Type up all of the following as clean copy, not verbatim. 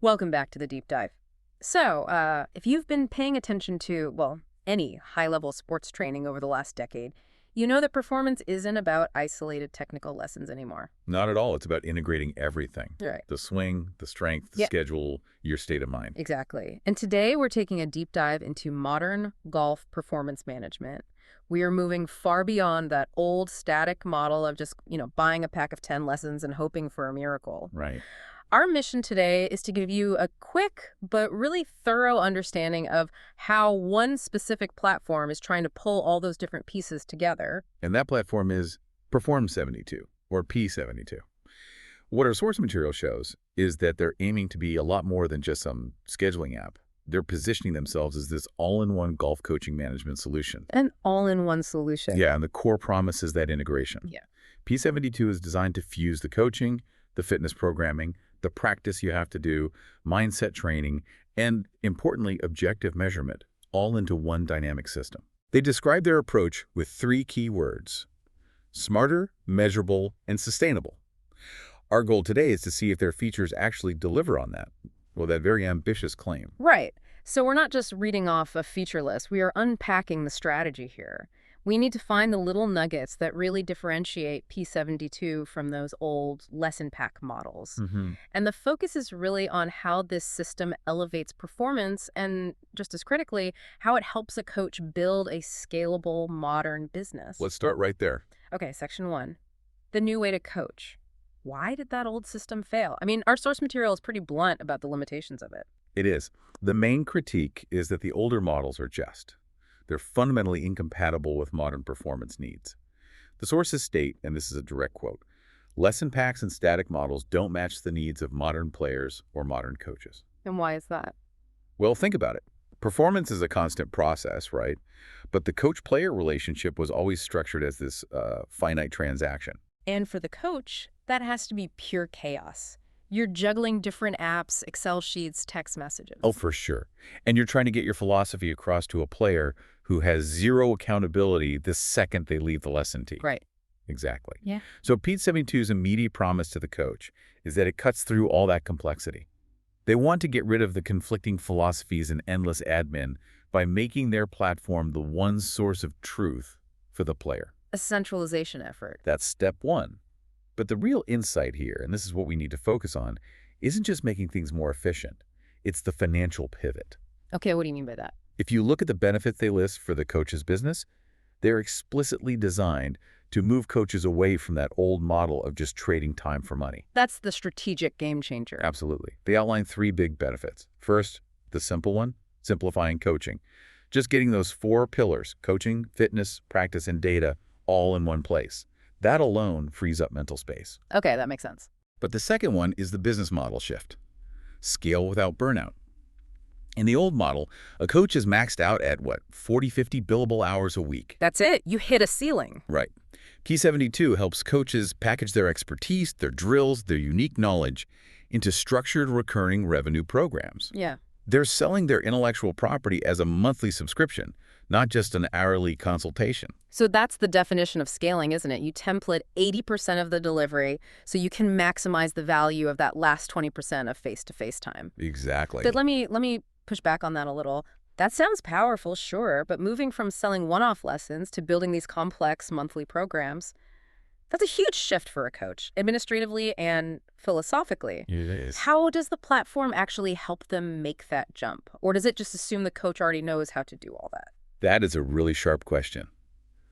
Welcome back to the deep dive. So, if you've been paying attention to, well, any high-level sports training over the last decade, you know that performance isn't about isolated technical lessons anymore. Not at all. It's about integrating everything. Right. The swing, the strength, the Yeah, schedule, your state of mind. exactly. And today we're taking a deep dive into modern golf performance management. We are moving far beyond that old static model of just, buying a pack of 10 lessons and hoping for a miracle. Right. Our mission today is to give you a quick but really thorough understanding of how one specific platform is trying to pull all those different pieces together. And that platform is Perform 72, or P72. What our source material shows is that they're aiming to be a lot more than just some scheduling app. They're positioning themselves as this all-in-one golf coaching management solution. An all-in-one solution. Yeah, and the core promise is that integration. Yeah. P72 is designed to fuse the coaching, the fitness programming, the practice you have to do, mindset training, and, importantly, objective measurement, all into one dynamic system. They describe their approach with 3 key words: smarter, measurable, and sustainable. Our goal today is to see if their features actually deliver on that, well, that very ambitious claim. Right. So we're not just reading off a feature list. We are unpacking the strategy here. We need to find the little nuggets that really differentiate P72 from those old lesson pack models. And the focus is really on how this system elevates performance and, just as critically, how it helps a coach build a scalable, modern business. Let's start right there. Okay, section 1. The new way to coach. Why did that old system fail? I mean, our source material is pretty blunt about the limitations of it. It is. The main critique is that the older models are just. They're fundamentally incompatible with modern performance needs. The sources state, and this is a direct quote, lesson packs and static models don't match the needs of modern players or modern coaches. And why is that? Well, think about it. Performance is a constant process, right? But the coach-player relationship was always structured as this finite transaction. And for the coach, that has to be pure chaos. You're juggling different apps, Excel sheets, text messages. Oh, for sure. And you're trying to get your philosophy across to a player who has zero accountability the second they leave the lesson tee. Right. Exactly. Yeah. So P72's immediate promise to the coach is that it cuts through all that complexity. They want to get rid of the conflicting philosophies and endless admin by making their platform the one source of truth for the player. A centralization effort. That's step 1. But the real insight here, and this is what we need to focus on, isn't just making things more efficient. It's the financial pivot. Okay, what do you mean by that? If you look at the benefits they list for the coach's business, they're explicitly designed to move coaches away from that old model of just trading time for money. That's the strategic game changer. Absolutely. They outline 3 big benefits. First, the simple one, simplifying coaching. Just getting those 4 pillars, coaching, fitness, practice, and data, all in one place. That alone frees up mental space. Okay, that makes sense. But the second one is the business model shift. Scale without burnout. In the old model, a coach is maxed out at, 40, 50 billable hours a week. That's it. You hit a ceiling. Right. P72 helps coaches package their expertise, their drills, their unique knowledge into structured recurring revenue programs. Yeah. They're selling their intellectual property as a monthly subscription, not just an hourly consultation. So that's the definition of scaling, isn't it? You template 80% of the delivery so you can maximize the value of that last 20% of face-to-face time. Exactly. But let me push back on that a little. That sounds powerful, sure, but moving from selling one-off lessons to building these complex monthly programs, that's a huge shift for a coach, administratively and philosophically. It is. How does the platform actually help them make that jump? Or does it just assume the coach already knows how to do all that? That is a really sharp question.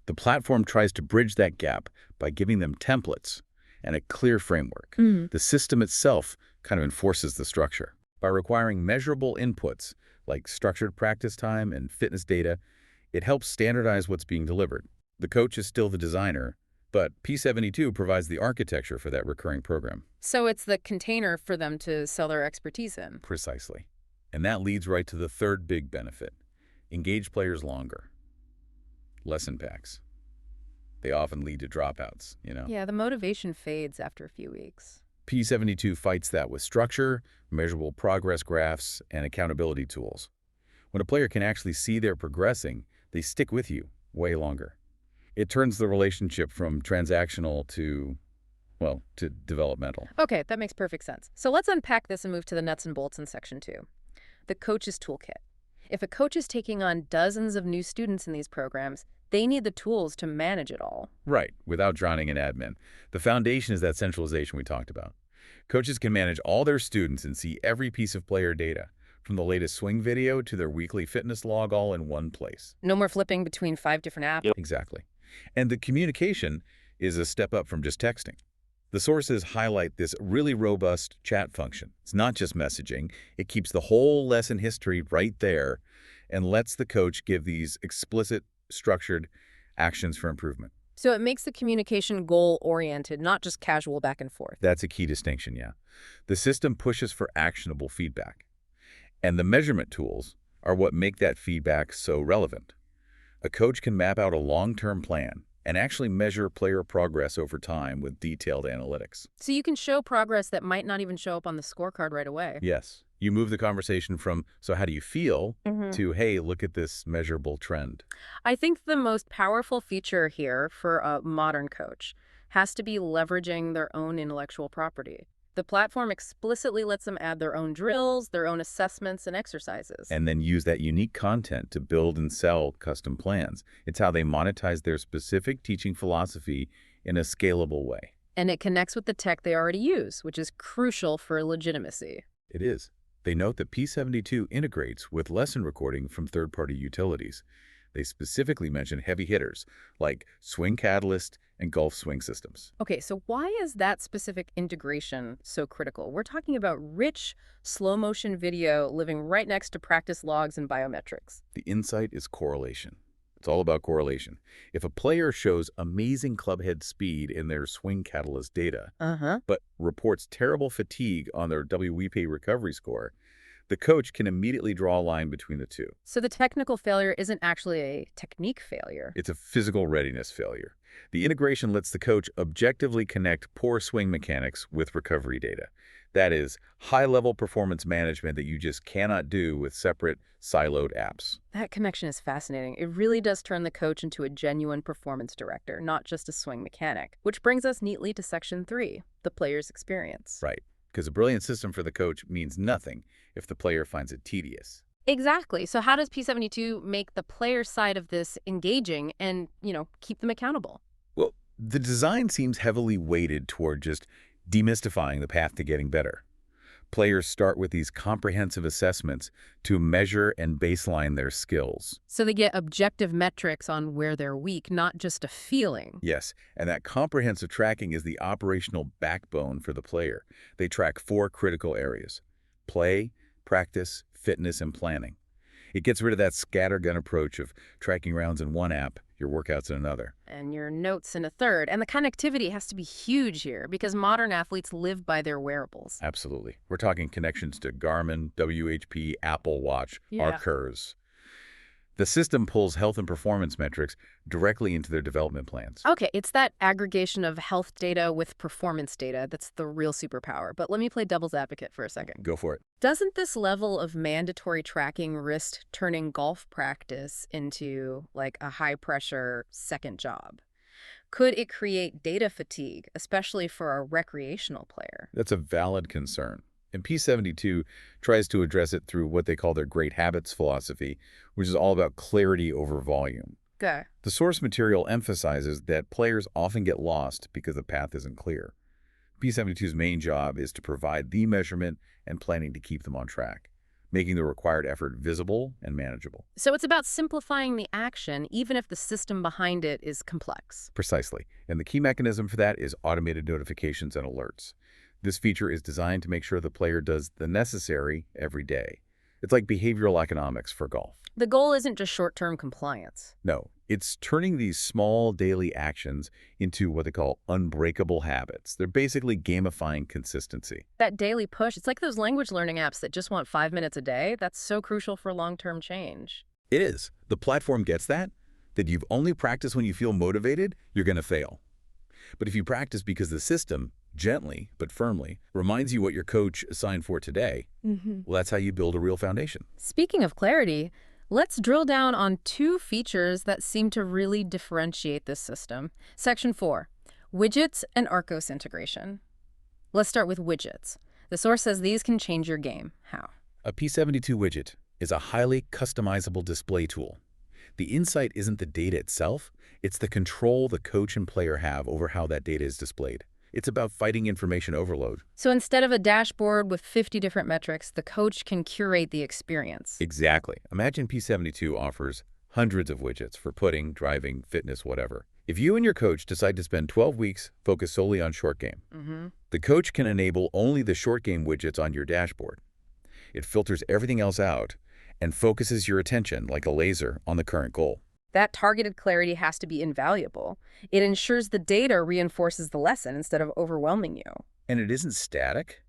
The platform tries to bridge that gap by giving them templates and a clear framework. The system itself kind of enforces the structure. By requiring measurable inputs like structured practice time and fitness data, it helps standardize what's being delivered. The coach is still the designer, but P72 provides the architecture for that recurring program. So it's the container for them to sell their expertise in. Precisely. And that leads right to the third big benefit. Engage players longer. Lesson packs. They often lead to dropouts, Yeah, the motivation fades after a few weeks. P72 fights that with structure, measurable progress graphs, and accountability tools. When a player can actually see they're progressing, they stick with you way longer. It turns the relationship from transactional to well, to developmental. Okay, that makes perfect sense. So let's unpack this and move to the nuts and bolts in section 2. The coach's toolkit. If a coach is taking on dozens of new students in these programs, they need the tools to manage it all. Right, without drowning in admin. The foundation is that centralization we talked about. Coaches can manage all their students and see every piece of player data, from the latest swing video to their weekly fitness log, all in one place. No more flipping between 5 different apps. Yep. Exactly. And the communication is a step up from just texting. The sources highlight this really robust chat function. It's not just messaging. It keeps the whole lesson history right there and lets the coach give these explicit, structured actions for improvement. So it makes the communication goal-oriented, not just casual back and forth. That's a key distinction, yeah. The system pushes for actionable feedback. And the measurement tools are what make that feedback so relevant. A coach can map out a long-term plan and actually measure player progress over time with detailed analytics. So you can show progress that might not even show up on the scorecard right away. Yes. You move the conversation from, so how do you feel, to, hey, look at this measurable trend. I think the most powerful feature here for a modern coach has to be leveraging their own intellectual property. The platform explicitly lets them add their own drills, their own assessments and exercises. And then use that unique content to build and sell custom plans. It's how they monetize their specific teaching philosophy in a scalable way. And it connects with the tech they already use, which is crucial for legitimacy. It is. They note that P72 integrates with lesson recording from third-party utilities. They specifically mention heavy hitters like Swing Catalyst and Golf Swing Systems. Okay, so why is that specific integration so critical? We're talking about rich, slow-motion video living right next to practice logs and biometrics. The insight is correlation. It's all about correlation. If a player shows amazing clubhead speed in their Swing Catalyst data, but reports terrible fatigue on their WEP recovery score, the coach can immediately draw a line between the two. So the technical failure isn't actually a technique failure. It's a physical readiness failure. The integration lets the coach objectively connect poor swing mechanics with recovery data. That is, high-level performance management that you just cannot do with separate, siloed apps. That connection is fascinating. It really does turn the coach into a genuine performance director, not just a swing mechanic. Which brings us neatly to section 3, the player's experience. Right, because a brilliant system for the coach means nothing if the player finds it tedious. Exactly. So how does P72 make the player side of this engaging and, keep them accountable? Well, the design seems heavily weighted toward just demystifying the path to getting better. Players start with these comprehensive assessments to measure and baseline their skills. So they get objective metrics on where they're weak, not just a feeling. Yes, and that comprehensive tracking is the operational backbone for the player. They track 4 critical areas: play, practice, fitness, and planning. It gets rid of that scattergun approach of tracking rounds in one app, your workouts in another. And your notes in a third. And the connectivity has to be huge here because modern athletes live by their wearables. Absolutely. We're talking connections to Garmin, WHP, Apple Watch, Arcurs. The system pulls health and performance metrics directly into their development plans. Okay, it's that aggregation of health data with performance data that's the real superpower. But let me play devil's advocate for a second. Go for it. Doesn't this level of mandatory tracking risk turning golf practice into like a high-pressure second job? Could it create data fatigue, especially for a recreational player? That's a valid concern. And P72 tries to address it through what they call their great habits philosophy, which is all about clarity over volume. Okay. The source material emphasizes that players often get lost because the path isn't clear. P72's main job is to provide the measurement and planning to keep them on track, making the required effort visible and manageable. So it's about simplifying the action, even if the system behind it is complex. Precisely. And the key mechanism for that is automated notifications and alerts. This feature is designed to make sure the player does the necessary every day. It's like behavioral economics for golf. The goal isn't just short-term compliance. No, it's turning these small daily actions into what they call unbreakable habits. They're basically gamifying consistency. That daily push, it's like those language learning apps that just want 5 minutes a day. That's so crucial for long-term change. It is. The platform gets that you've only practiced when you feel motivated, you're going to fail. But if you practice because the system, gently but firmly, reminds you what your coach assigned for today, well, that's how you build a real foundation. Speaking of clarity, let's drill down on 2 features that seem to really differentiate this system. Section 4, Widgets and Arcos integration. Let's start with widgets. The source says these can change your game. How? A P72 widget is a highly customizable display tool. The insight isn't the data itself, it's the control the coach and player have over how that data is displayed. It's about fighting information overload. So instead of a dashboard with 50 different metrics, the coach can curate the experience. Exactly. Imagine P72 offers hundreds of widgets for putting, driving, fitness, whatever. If you and your coach decide to spend 12 weeks focused solely on short game, the coach can enable only the short game widgets on your dashboard. It filters everything else out and focuses your attention like a laser on the current goal. That targeted clarity has to be invaluable. It ensures the data reinforces the lesson instead of overwhelming you. And it isn't static.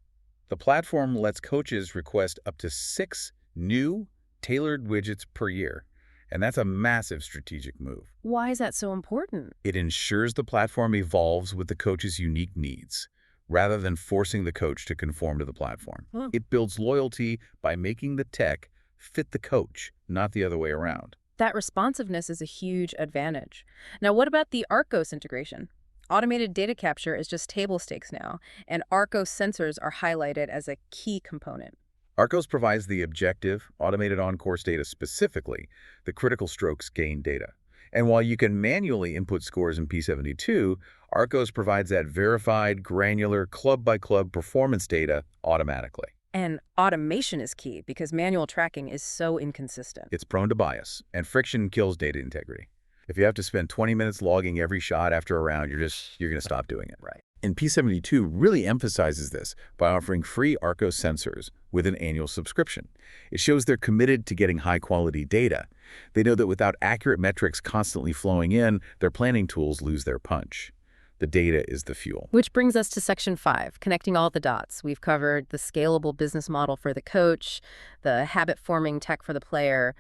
The platform lets coaches request up to 6 new, tailored widgets per year. And that's a massive strategic move. Why is that so important? It ensures the platform evolves with the coach's unique needs, rather than forcing the coach to conform to the platform. It builds loyalty by making the tech fit the coach, not the other way around. That responsiveness is a huge advantage. Now, what about the Arcos integration? Automated data capture is just table stakes now, and Arcos sensors are highlighted as a key component. Arcos provides the objective, automated on-course data specifically, the critical strokes gain data. And while you can manually input scores in P72, Arcos provides that verified, granular, club-by-club performance data automatically. And automation is key because manual tracking is so inconsistent. It's prone to bias, and friction kills data integrity. If you have to spend 20 minutes logging every shot after a round, you're going to stop doing it. Right. And P72 really emphasizes this by offering free Arcos sensors with an annual subscription. It shows they're committed to getting high-quality data. They know that without accurate metrics constantly flowing in, their planning tools lose their punch. The data is the fuel. Which brings us to Section 5, connecting all the dots. We've covered the scalable business model for the coach, the habit-forming tech for the player.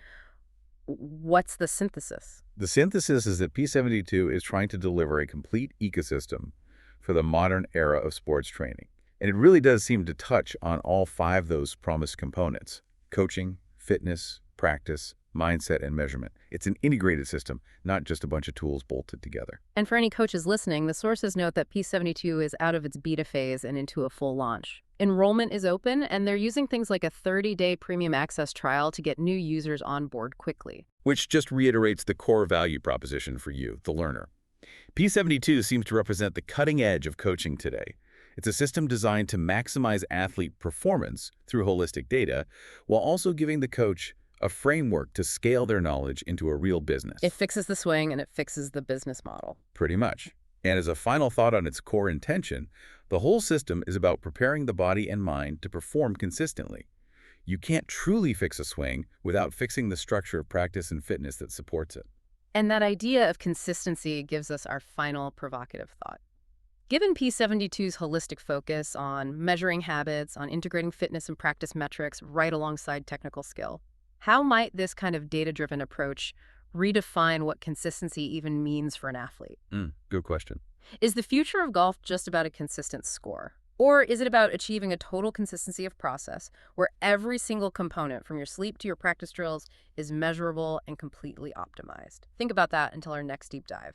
What's the synthesis? The synthesis is that P72 is trying to deliver a complete ecosystem for the modern era of sports training. And it really does seem to touch on all 5 of those promised components: coaching, fitness, practice, mindset, and measurement. It's an integrated system, not just a bunch of tools bolted together. And for any coaches listening, the sources note that P72 is out of its beta phase and into a full launch. Enrollment is open, and they're using things like a 30-day premium access trial to get new users on board quickly. Which just reiterates the core value proposition for you, the learner. P72 seems to represent the cutting edge of coaching today. It's a system designed to maximize athlete performance through holistic data, while also giving the coach a framework to scale their knowledge into a real business. It fixes the swing and it fixes the business model. Pretty much. And as a final thought on its core intention, the whole system is about preparing the body and mind to perform consistently. You can't truly fix a swing without fixing the structure of practice and fitness that supports it. And that idea of consistency gives us our final provocative thought. Given P72's holistic focus on measuring habits, on integrating fitness and practice metrics right alongside technical skill, how might this kind of data-driven approach redefine what consistency even means for an athlete? Good question. Is the future of golf just about a consistent score? Or is it about achieving a total consistency of process where every single component from your sleep to your practice drills is measurable and completely optimized? Think about that until our next deep dive.